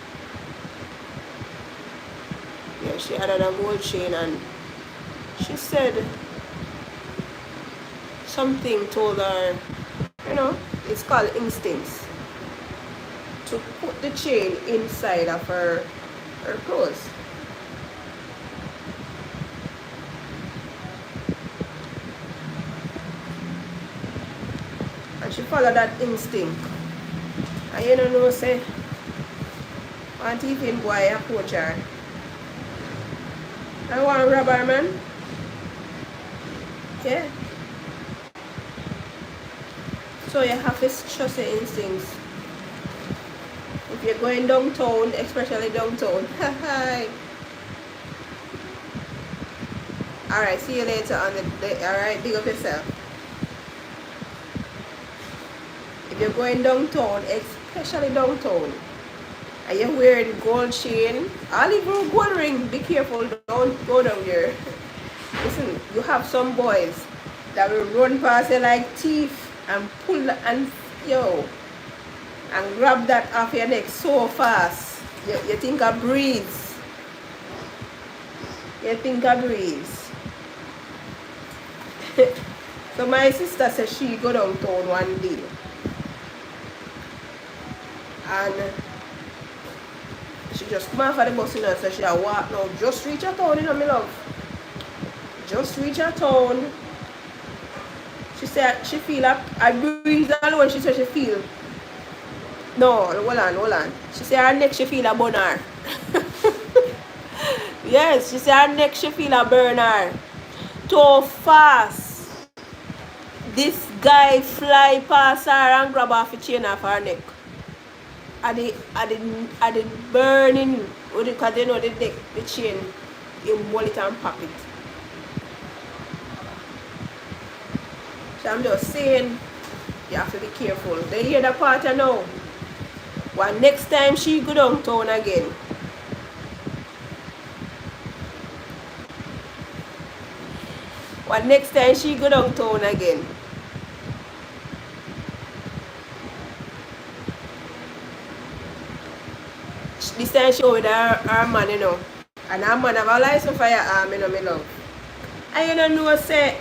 Yeah, she had on a gold chain, and she said something told her, you know, it's called instincts, to put the chain inside of her clothes. And she followed that instinct. And you don't know, say, want even boy approach her. I want to rob her, man. Yeah. So you have to trust your instincts. If you're going downtown, especially downtown. Hi. Alright, see you later on the day. Alright, big up yourself. If you're going downtown, especially downtown, and you're wearing gold chain, I'll even gold ring, be careful, don't go down there. Listen, you have some boys that will run past you like thief and pull and grab that off your neck so fast. You think I breathe. You think I breathe. So my sister said she go downtown one day. And she just come off of the bus and said she walk now. Just reach her town, you know, my love. Just reach her town. She said she feel I breathe alone. She said she feel. No, hold on. She said her neck she feel a burn her. Yes, she said her neck she feel a burn her. Too fast. This guy fly past her and grab off the chain off her neck. At the burning, because they know the chain, in wallet and pop it. So I'm just saying, you have to be careful. They hear the part now. Well, next time she go downtown again. Well, next time she go downtown again. This time she with her man, you know. And her man have a license for your arm, you know, me love. And you don't know, say,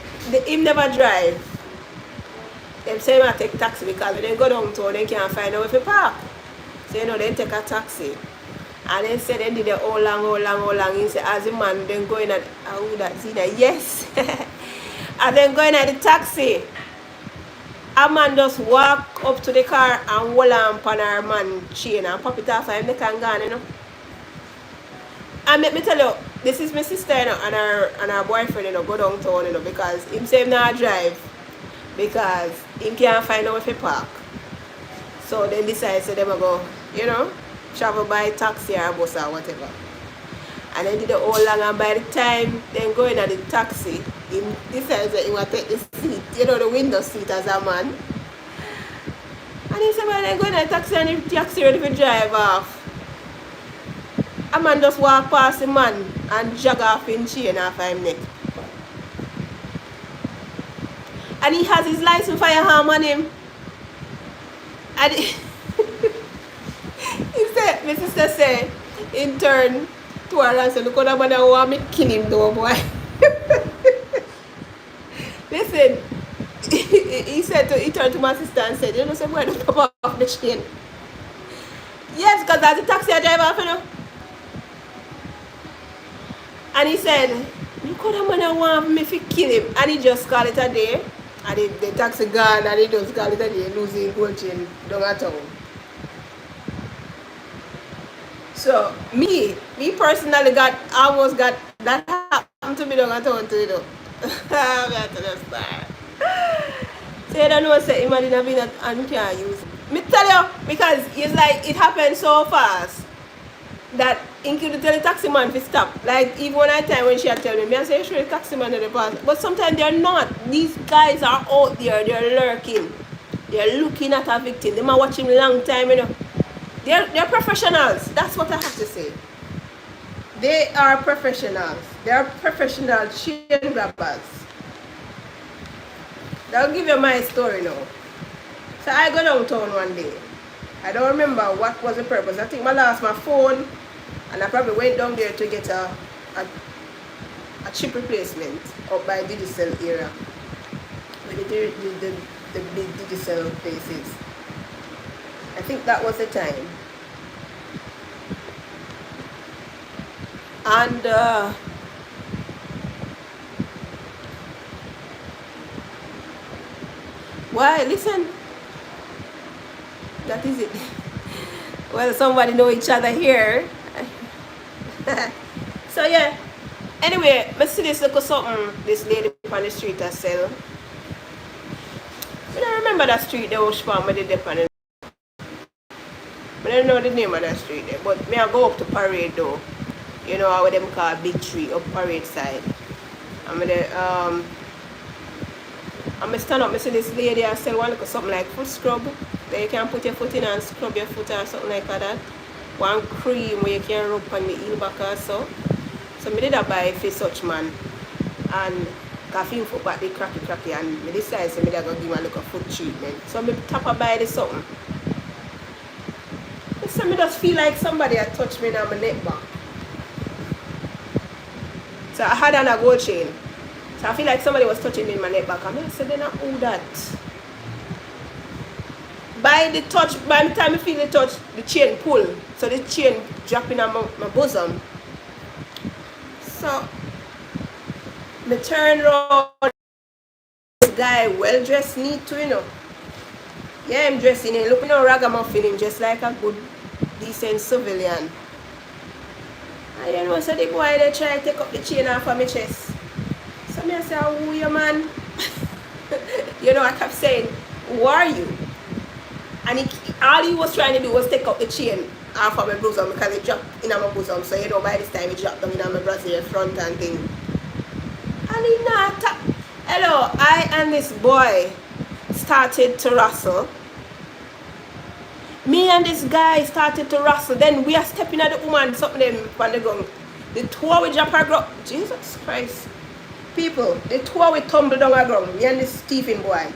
him never drive. Them say him take taxi because when they go downtown, they can't find out if he park. So, you know, they take a taxi. And then say they did it all long. He say, as a man, then going at, oh, that's in there. Yes. And then going at the taxi. A man just walk up to the car and hold on her man chain and pop it off and make him gone, you know. And let me tell you, this is my sister, you know, and her boyfriend, you know, go downtown, you know, because him say him not drive because him can't find out if he park. So then decide so them go, you know, travel by taxi or bus or whatever. And then did the whole long, and by the time then going at the taxi, he decides that he want to take the seat, you know, the window seat as a man. And he said, well, then going at the taxi and the taxi ready to drive off. A man just walk past the man and jog off in chain off him neck. And he has his license firearm on him. And he said, my sister said, in turn, to her and said, look how that man want me to kill him though, boy. Listen, he turned to my sister and said, you know, some boy don't pop off the chain. Yes, because that's the taxi driver off, you know. And he said, look how that man want me to kill him. And he just called it a day. And the taxi gone and he just called it a day, losing gold chain down at town. So me personally almost got that happened to me down at town too, you know. I have to just start. So you don't know, say him didn't have been and can't use it. Me tell you, because it's like it happened so fast that he could tell the taxi man to stop. Like even one time when she had tell me I say sure the taxi man in the past. But sometimes they're not. These guys are out there, they're lurking. They're looking at a victim. They might watch him a long time, you know. They're professionals. That's what I have to say. They are professionals. They are professional chain grabbers. I'll give you my story now. So I go downtown one day. I don't remember what was the purpose. I think I lost my phone and I probably went down there to get a chip replacement up by Digicel area. Where the big Digicel places. I think that was the time. And why? Listen. That is it. Well, somebody know each other here. So yeah. Anyway, I see this little something this lady on the street I sell. I don't remember that street there was farm I did dep on it. I don't know the name of that street there. But me I go up to Parade though. You know how them call Big Tree up Parade side. I'm stand up, I see this lady I sell one something like foot scrub. Where you can put your foot in and scrub your foot or something like that. One cream where you can rub on the heel back or so. So I did that buy for such man. And caffeine foot back the cracky and I decided so I go give him a little foot treatment. So I tap a buy this something. So I just feel like somebody had touched me on my neck back. So I had on a gold chain. So I feel like somebody was touching me in my neck back. And I said, then who that? By the time I feel the touch, the chain pull. So the chain dropping on my bosom. So I turn around. This guy well dressed, neat too, you know. Yeah, I'm dressed in it. Look, you know, ragamuffin him just like a good, decent civilian. And you know, so the boy they try to take up the chain off of my chest. So I say, who you man? You know, I kept saying, who are you? And all he was trying to do was take up the chain off of my bosom because it dropped in my bosom. So you know, by this time it dropped down in my brassiere front and thing. And he not. Hello, I and this boy started to wrestle. Me and this guy started to wrestle. Then we are stepping at the woman, something them on the ground. The two we drop her ground. Jesus Christ. People, the two we tumble down the ground. Me and this Stephen boy.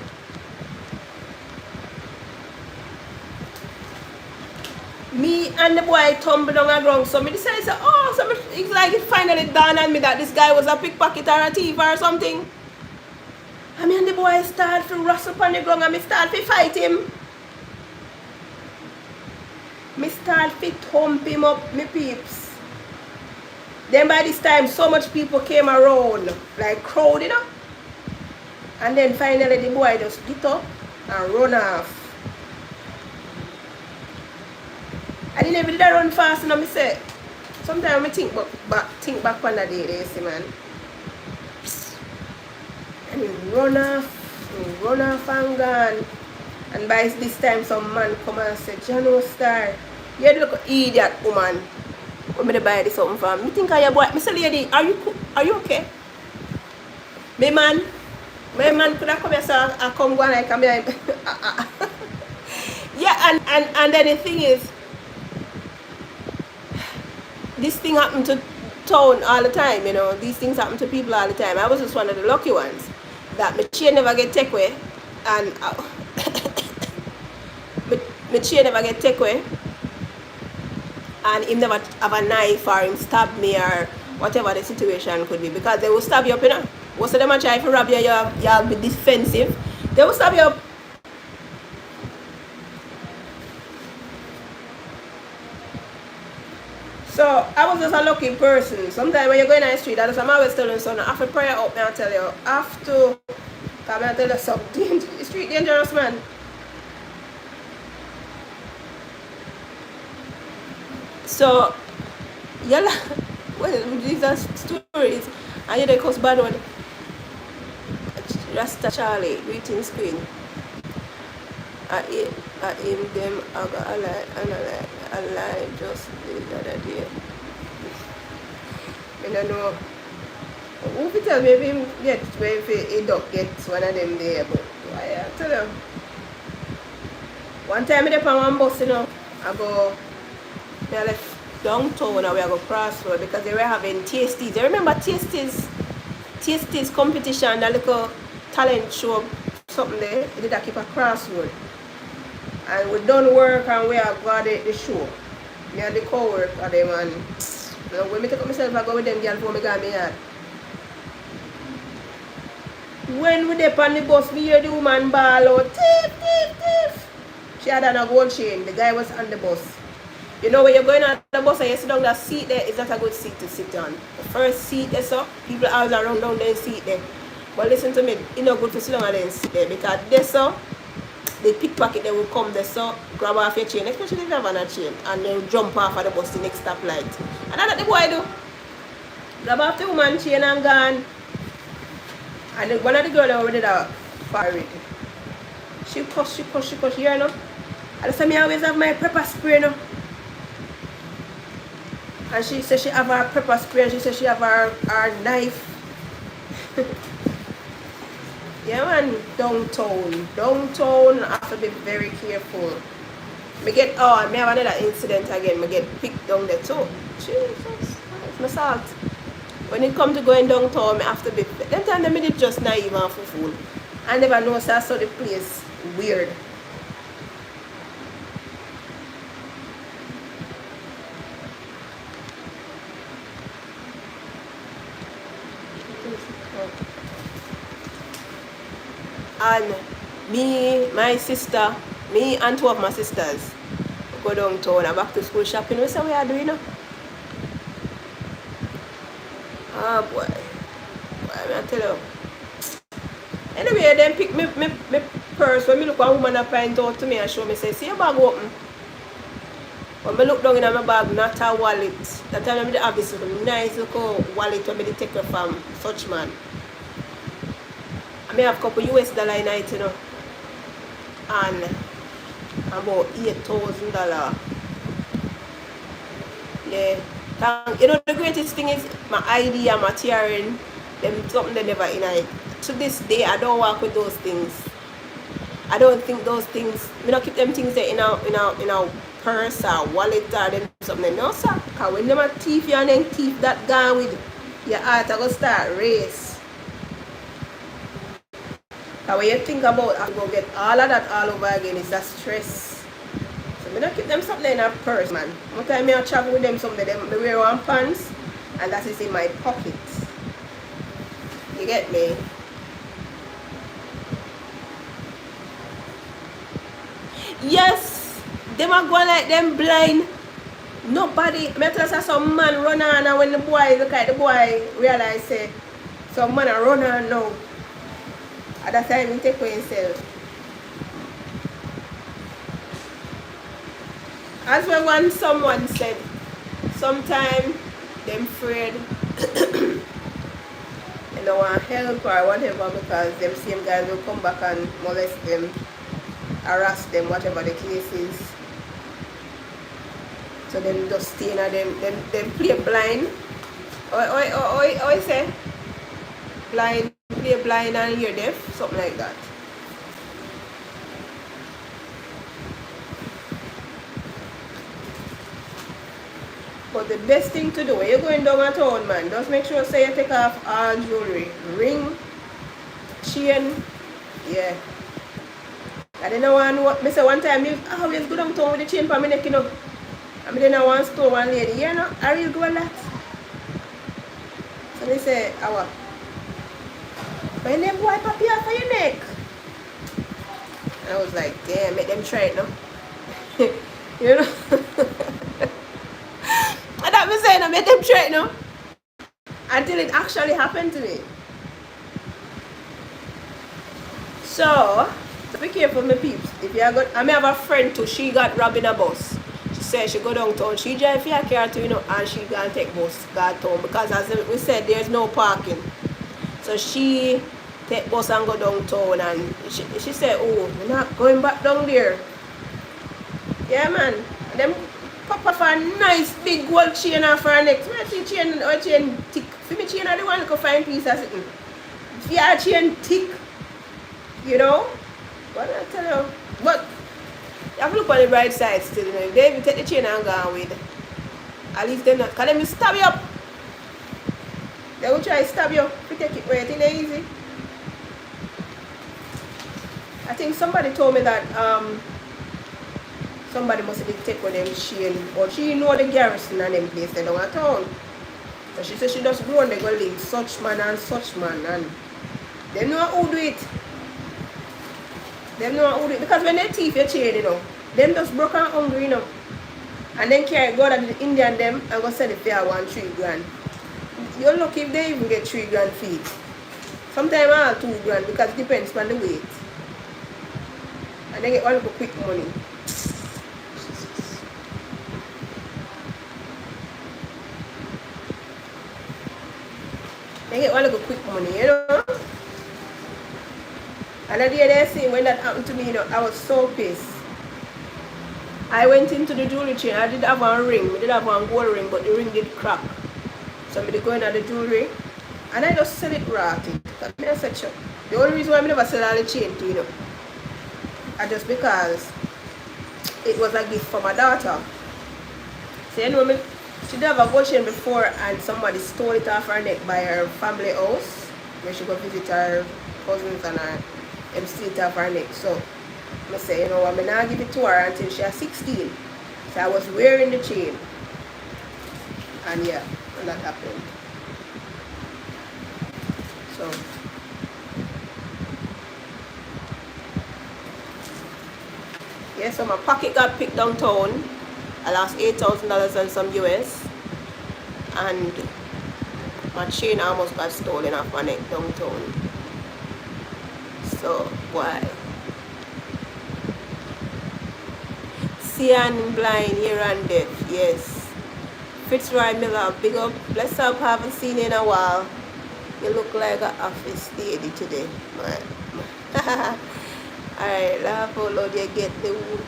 Me and the boy tumbled down the ground. So me decided, oh, so it's like it finally dawned on me that this guy was a pickpocket or a thief or something. And me and the boy started to wrestle on the ground and me started to fight him. Me started to thump him up, me peeps. Then by this time, so much people came around, like crowd, you know. And then finally the boy just get up and run off. I didn't even run fast enough, I say. Sometimes I think back on the day, they see, man. And he run off and gone. And by this time, some man come and say, Jano Star, you look idiot, woman. When me buy this something for me think I your boy. Me say, lady, are you okay? My man could have come here, so I come go and I come here. Yeah, and then the thing is, this thing happened to town all the time, you know. These things happen to people all the time. I was just one of the lucky ones that my chain never get take away, and my chain never get take away, and him never have a knife or him stab me or whatever the situation could be, because they will stab you up, you know. Most of them are trying to rob you, you'll be defensive. They will stab you up. So I was just a lucky person. Sometimes when you're going on the street, I'm always telling son, I have to pray up, I tell you, I have to, come and tell you something. The street dangerous, man. So, yalla, well, these are stories, and you they cause bad one. Rasta Charlie, greetings queen. I aim them, I got a lie just the other day. I don't know. Who can tell me if him get, if he dog gets one of them there, but I tell you. One time I did on one bus, you know, I left downtown and we go crossroad because they were having tasties. I remember tasties competition, that little talent show, something there. They did a keep a crossroad. And we done work and we have got the show. Me and the co-work of them, and when I take up myself, I go with them girls before I go me yard. When we dip on the bus, we hear the woman bawl out, thief. She had on a gold chain. The guy was on the bus. You know, when you're going on the bus and you sit down, that seat there is not a good seat to sit on. The first seat there, so people always around down there seat there. But listen to me, it's not good to sit down and then sit there, because there, so the pickpocket, they will come there, so grab off your chain, especially if you have on a chain, and then jump off of the bus the next stoplight. And that's what the boy do. Grab off the woman chain and gone. And then one of the girls already there for it. She cuss here, you know. And so I always have my pepper spray, you know. And she said she have her pepper spray, and she said she have her knife. Yeah, man, downtown, I have to be very careful. I have another incident again. I get picked down there too. Jesus, it's my salt. When it comes to going downtown, I have to be, them time they did just naive and fool. I never know, so I saw the place weird. And my sister, me and two of my sisters go downtown and back to school shopping. We say we are doing, you know? Ah, boy. I tell you. Anyway, then pick me purse. When me look at a woman that point out to me and show me, say, see your bag open. When I look down in my bag, not a wallet. That time I have this nice little wallet when I take her from such man. I have a couple US dollar in it, you know. And about $8,000. Yeah. You know, the greatest thing is my ID and my TRN, them something they never in it. To this day, I don't work with those things. I don't think those things, I don't keep them things there in a purse or wallet or them something. No, sir. Because when them a thief you and then thief that gun with, your heart are going to start race. Because when you think about I go get all of that all over again, it's a stress. So I don't keep them something in a purse, man. One time I travel with them something, I wear one pants and that is in my pocket. You get me? Yes, them are going like them blind. Nobody, I tell you, some man run on, and when the boy look at the boy, realize say, some man run on now. At that time, he take for himself. As when someone said, sometimes them afraid they don't want help or whatever because them same guys will come back and molest them, harass them, whatever the case is. So them just stay in them play blind. Or you say? Blind, play blind and hear deaf, something like that. But the best thing to do when you're going down a town, man, just make sure say you take off all jewelry. Ring, chain, yeah. I didn't want what me say one time I always go downtown with the chain for my neck, you know. I mean then I want store one lady, you know, I really go a lot. So they say, what? When them boy pop you off for your neck. I was like, damn, make them try it now. You know? And that me saying I make them try it now. Until it actually happened to me. So be careful, my peeps. If you are good, I may have a friend too, she got robbed in a bus. She said she go downtown, she drive for her car too, you know, and she gonna take bus, go town. Because as we said, there's no parking. So she take bus and go downtown and she said, oh, we're not going back down there. Yeah, man. And them pop off a nice big gold chain off her neck. So I see chain or chain thick. For me chain are the one who can find piece of something. If you are chain thick, you know, what I tell you. But you have to look on the bright side still, you know. If they even take the chain and go with, at least they're not, because they will stab you up. They will try to stab you if you take it where you think they're easy. I think somebody told me that somebody must have taken them chain, or she know the garrison and them place they don't at town. So she said she just go and they go link such man, and they know who do it. They know who do it. Because when they thief your chain, you know, them just broke and hungry, you know. And then carry go to the Indian them and go sell it for 1-3 grand. You're lucky if they even get 3 grand feet. Sometimes all 2 grand because it depends on the weight. And they get one little quick money. They get one little quick money, you know. And the day they say when that happened to me, you know, I was so pissed. I went into the jewelry chain. I did have one ring. We did have one gold ring, but the ring did crack. So I did go into the jewelry and I just sell it raw. I said, sure. The only reason why I never sell all the chain to, you know, and just because it was a gift for my daughter. So you know, she did have a gold chain before and somebody stole it off her neck by her family house where she go visit her cousins and her steal it off her neck. So I say, you know, I'm not give it to her until she was 16. So I was wearing the chain. And yeah, and that happened. So yeah, so my pocket got picked downtown. I lost $8,000 and some US. And my chain almost got stolen off my neck downtown. So why? Seeing blind, hear and deaf, yes. Fitzroy Miller, big up, bless up, haven't seen you in a while. You look like an office lady today, man. Alright, laugh out loud, you get the wood.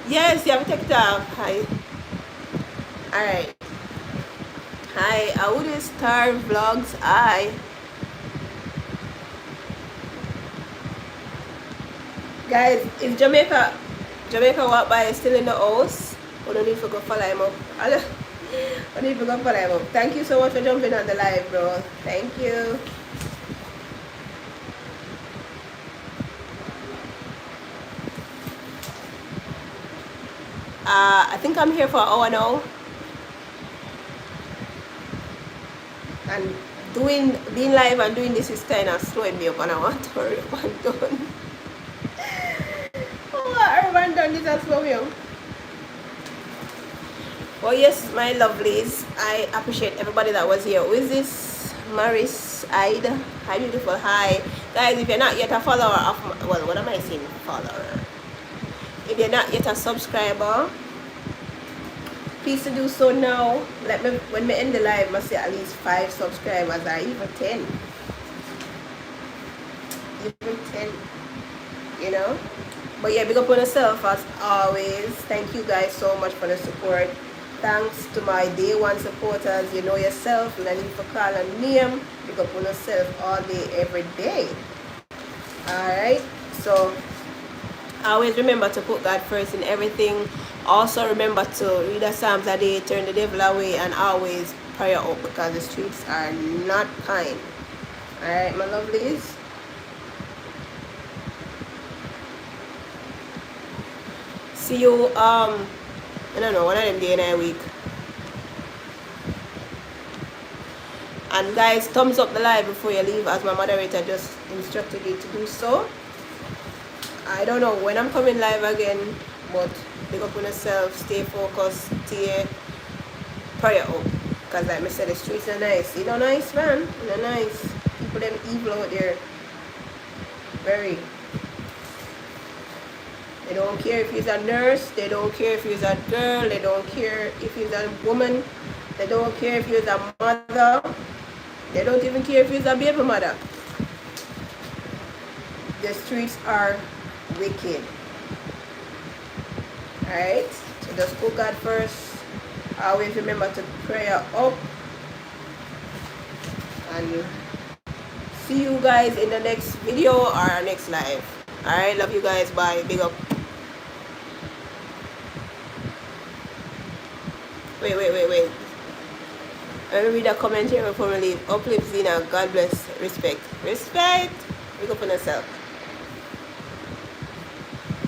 Yes, you have to take it off. Hi. Alright. Hi, I would Star Vlogs. Hi. Guys, if Jamaica walk by still in the house, we don't need to go follow him up. We need to go follow him up. Thank you so much for jumping on the live, bro. Thank you. I think I'm here for an hour now. And being live and doing this is kind of slowing me up and I want to hurry up and done. Urban done this as slow me up. Oh yes, my lovelies, I appreciate everybody that was here. Who is this? Maris Ida. Hi beautiful. Hi guys, if you're not yet a follower of my, well, what am I saying, follower? If you're not yet a subscriber, Please to do so now. Let me, when me end the live, must say at least 5 subscribers or even 10. Even 10. You know? But yeah, big up on yourself as always. Thank you guys so much for the support. Thanks to my day one supporters. You know yourself, no need for call and name. Big up on yourself all day, every day. Alright? So always remember to put God first in everything. Also remember to read the Psalms a day, turn the devil away, and always prayer up because the streets are not kind. Alright, my lovelies. See you I don't know, one of them day in a week. And guys, thumbs up the live before you leave as my moderator just instructed you to do so. I don't know when I'm coming live again, but big up on yourself, stay focused, stay prayer up. Because like I said, the streets are nice. You know nice, man? They're nice. People them evil out there. Very. They don't care if he's a nurse, they don't care if he's a girl, they don't care if he's a woman, they don't care if he's a mother, they don't even care if he's a baby mother. The streets are wicked. Alright? So just put God first. Always remember to prayer up. And see you guys in the next video or our next live. Alright, love you guys. Bye. Big up. Wait. Let me read a comment here before we leave. Uplift Zena. God bless. Respect. Respect. Big up on yourself.